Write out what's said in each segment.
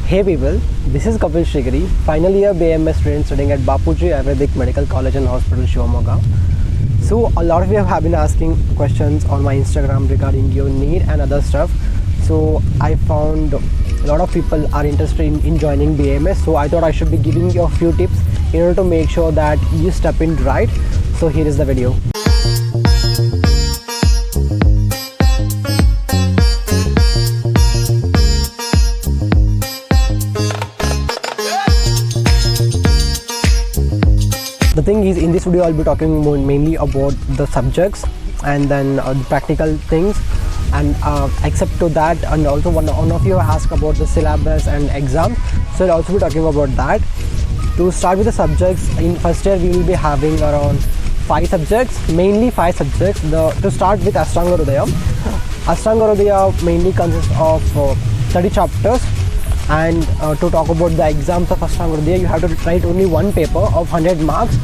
Hey people, this is Kapil Shigri, final year BMS student studying at Bapuji Ayurvedic Medical College and Hospital, Shivamoga. So a lot of you have been asking questions on my Instagram regarding your need and other stuff. So I found a lot of people are interested in joining BMS. So I thought I should be giving you a few tips in order to make sure that you step in right. So here is the video. The thing is, in this video I'll be talking mainly about the subjects and then the practical things, and except to that, and also one of you asked about the syllabus and exam, so I'll also be talking about that. To start with the subjects, in first year we will be having around 5 subjects, mainly 5 subjects. To start with Ashtanga Hridaya. Ashtanga Hridaya mainly consists of 30 chapters, and to talk about the exams of Ashtanga Hridaya, you have to write only one paper of 100 marks.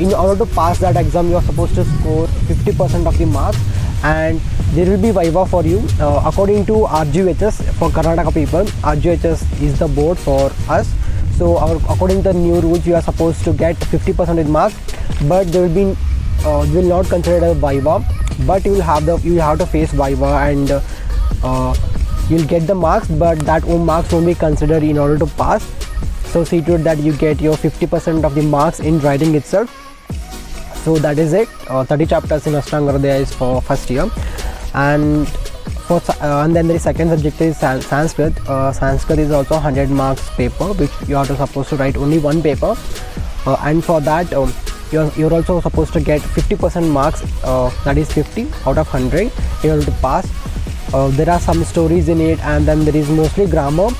In order to pass that exam, you are supposed to score 50% of the marks, and there will be Viva for you. According to RGHS, for Karnataka people, RGHS is the board for us. So according to the new rules, you are supposed to get 50% marks, but there will be will not consider a Viva, but you will have to face Viva, and you'll get the marks, but that marks won't be considered in order to pass. So see to it that you get your 50% of the marks in writing itself. So that is it. 30 chapters in Ashtanga Hridaya is for first year, and and then the second subject is Sanskrit. Sanskrit is also 100 marks paper, which you are supposed to write only one paper, and for that you're also supposed to get 50% marks, that is 50 out of 100 in order to pass. There are some stories in it, and then there is mostly grammar.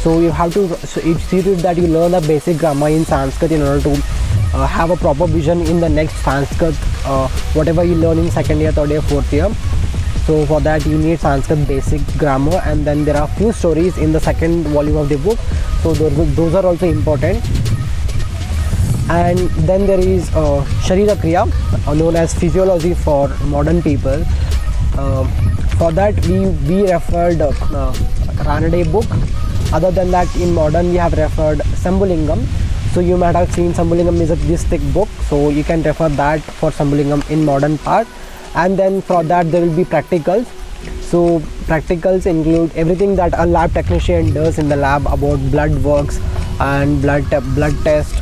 So you have to see to it that you learn the basic grammar in Sanskrit in order to have a proper vision in the next Sanskrit, whatever you learn in second year, third year, fourth year. So for that you need Sanskrit basic grammar, and then there are few stories in the second volume of the book. So those are also important. And then there is Sharira Kriya, known as physiology for modern people. For that we referred Ranade book. Other than that, in modern we have referred Sambulingam. So you might have seen Sambulingam is this thick book, so you can refer that for Sambulingam in modern part. And then for that there will be practicals. So practicals include everything that a lab technician does in the lab about blood works and blood test,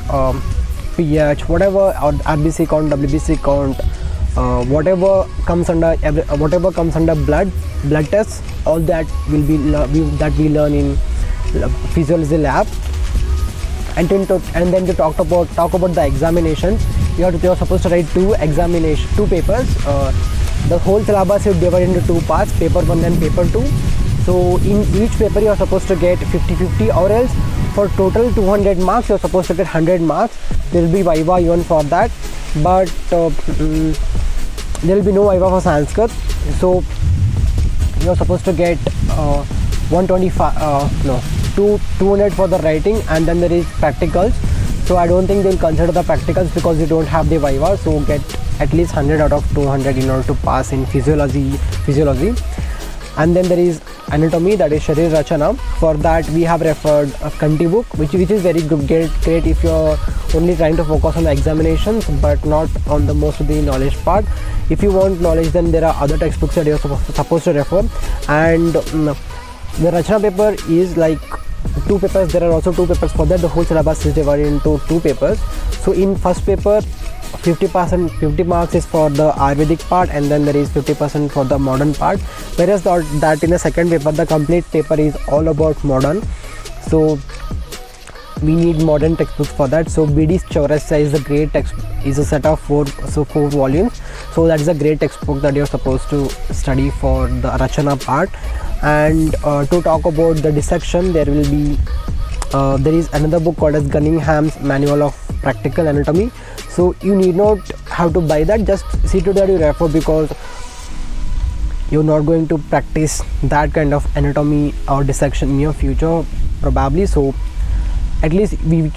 pH, whatever, or RBC count, WBC count, whatever comes under blood tests, all that will be that we learn in physiology lab. And then to talk about the examinations, you're supposed to write two papers. The whole syllabus is divided into 2 parts, paper 1 and paper 2. So in each paper you are supposed to get 50-50, or else for total 200 marks you are supposed to get 100 marks. There will be Viva even for that, but there will be no Viva for Sanskrit. So you are supposed to get 200 for the writing, and then there is practicals. So I don't think they'll consider the practicals because you don't have the Viva. So get at least 100 out of 200 in order to pass in physiology. And then there is anatomy, that is Sharir Rachana. For that we have referred a Kanti book, which is very good, great if you're only trying to focus on the examinations but not on the most of the knowledge part. If you want knowledge, then there are other textbooks that you're supposed to refer. And the Rachana paper is like 2 papers. There are also 2 papers for that. The whole syllabus is divided into 2 papers. So in first paper, 50 marks is for the Ayurvedic part, and then there is 50% for the modern part. Whereas that in the second paper, the complete paper is all about modern. So we need modern textbooks for that. So BD Chaurasya is a great text, is a set of 4 volumes. So that is a great textbook that you're supposed to study for the Rachana part. And to talk about the dissection, there is another book called as Gunningham's Manual of Practical Anatomy. So you need not have to buy that, just see to that you refer, because you're not going to practice that kind of anatomy or dissection in your future probably. So at least we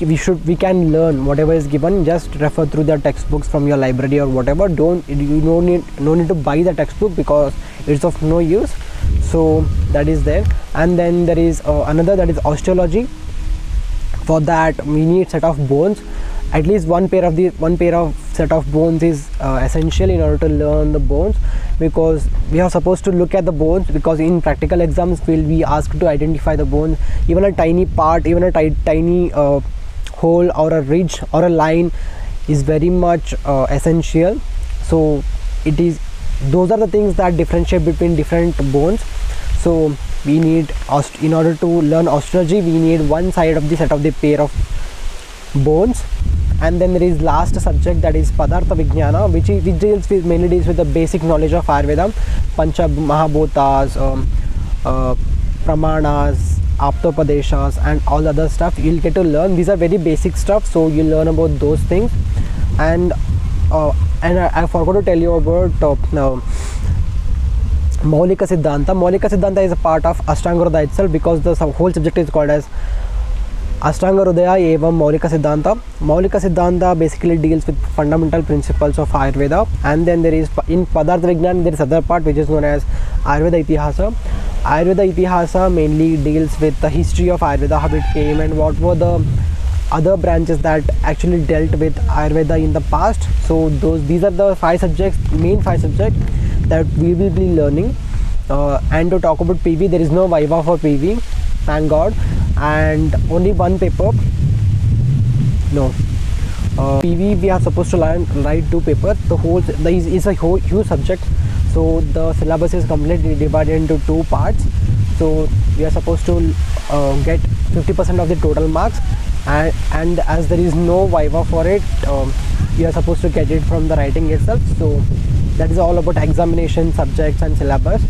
can learn whatever is given. Just refer through the textbooks from your library or whatever. No need to buy the textbook because it's of no use. So that is there. And then there is another, that is osteology. For that we need set of bones. At least one pair of set of bones is essential in order to learn the bones, because we are supposed to look at the bones, because in practical exams we'll be asked to identify the bones. Even a tiny part, even a tiny hole or a ridge or a line is very much essential. So those are the things that differentiate between different bones. So we need, in order to learn osteology, we need one side of the set of the pair of bones. And then there is last subject, that is Padartha Vijnana, which mainly deals with the basic knowledge of Ayurveda, Pancha Mahabhutas, Pramanas, Aptopadeshas, and all other stuff you'll get to learn. These are very basic stuff, so you'll learn about those things. And I forgot to tell you about Maulika Siddhanta. Maulika Siddhanta is a part of Ashtanga Hridaya itself, because the whole subject is called as Ashtanga Hridaya evam Maulika Siddhanta. Maulika Siddhanta basically deals with fundamental principles of Ayurveda. And then there is, in Padartha Vijnana, there is other part which is known as Ayurveda Itihasa. Ayurveda Itihasa mainly deals with the history of Ayurveda, how it came, and what were the other branches that actually dealt with Ayurveda in the past. So these are the main five subjects that we will be learning. And to talk about PV, there is no Viva for PV, thank God, and only one paper. No, PV we are supposed to write 2 papers. Is a huge subject, so the syllabus is completely divided into 2 parts. So we are supposed to get 50% of the total marks, and as there is no Viva for it, you are supposed to get it from the writing itself. So that is all about examination, subjects, and syllabus.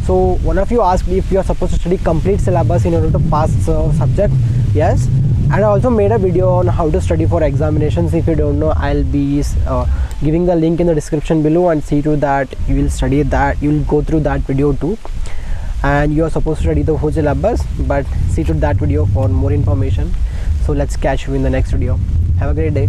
So one of you asked me if you are supposed to study complete syllabus in order to pass subject. Yes, and I also made a video on how to study for examinations. If you don't know, I'll be giving the link in the description below, and see to that you will study that, you will go through that video too. And you are supposed to study the whole syllabus, but see to that video for more information. So let's catch you in the next video. Have a great day.